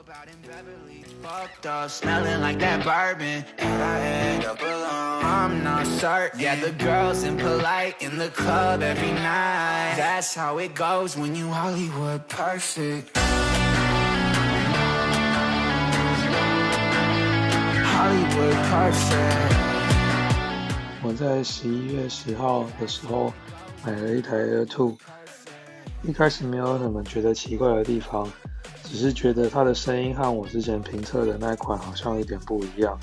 Fucked up, smelling like that bourbon, and I end up alone. I'm not certain. Yeah, the girls impolite in the club every night. That's how it goes when you Hollywood perfect. Hollywood perfect. 我在11月10号的时候买了一台 Air 2，一开始没有什么觉得奇怪的地方，只是觉得它的声音和我之前评测的那款好像有点不一样。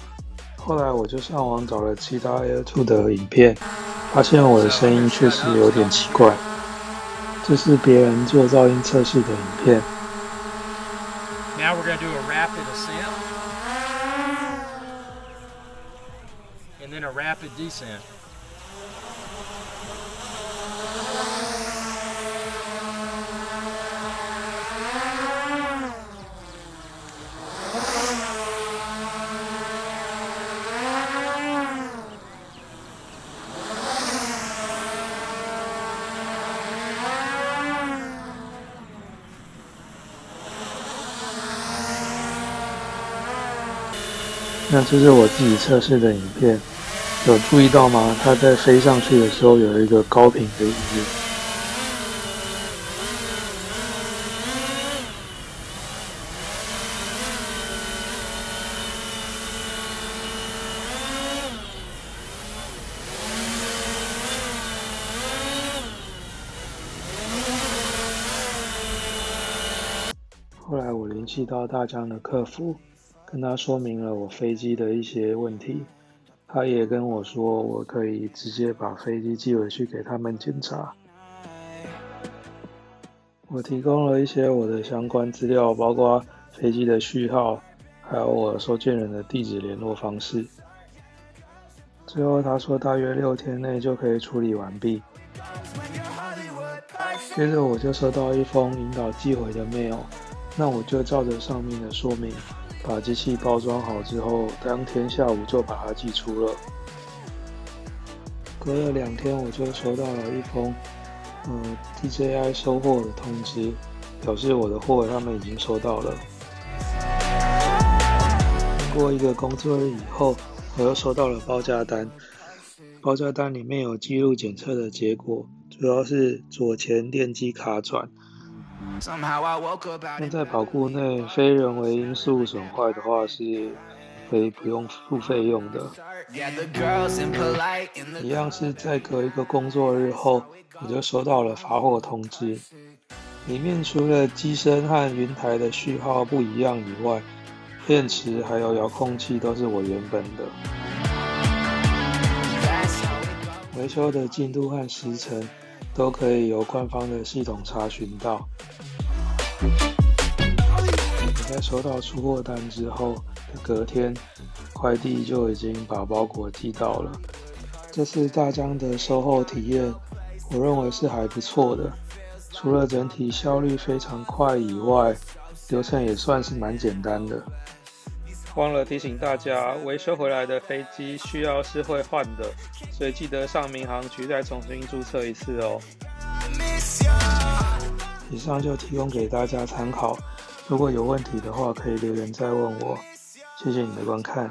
后来我就上网找了其他 Air 2的影片，发现我的声音确实有点奇怪。这是别人做噪音测试的影片。Now we're going to do a rapid ascent and then a rapid descent.那这是我自己测试的影片，有注意到吗？它在飞上去的时候有一个高频的音乐。后来我联系到大疆的客服，跟他说明了我飞机的一些问题，他也跟我说我可以直接把飞机寄回去给他们检查。我提供了一些我的相关资料，包括飞机的序号，还有我收件人的地址联络方式。最后他说大约6天内就可以处理完毕。接着我就收到一封引导寄回的 mail， 那我就照着上面的说明，把机器包装好之后，当天下午就把它寄出了。隔了2天，我就收到了一封DJI 收货的通知，表示我的货他们已经收到了。经过1个工作日以后，我又收到了报价单。报价单里面有记录检测的结果，主要是左前电机卡转。那在保固内非人为因素损坏的话是可以不用付费用的。一样是在隔1个工作日后，我就收到了发货通知。里面除了机身和云台的序号不一样以外，电池还有遥控器都是我原本的。维修的进度和时程都可以由官方的系统查询到。我在收到出货单之后的隔天，快递就已经把包裹寄到了。这次大疆的售后体验，我认为是还不错的。除了整体效率非常快以外，流程也算是蛮简单的。忘了提醒大家，维修回来的飞机需要是会换的，所以记得上民航局再重新注册一次哦。以上就提供给大家参考，如果有问题的话，可以留言再问我。谢谢你的观看。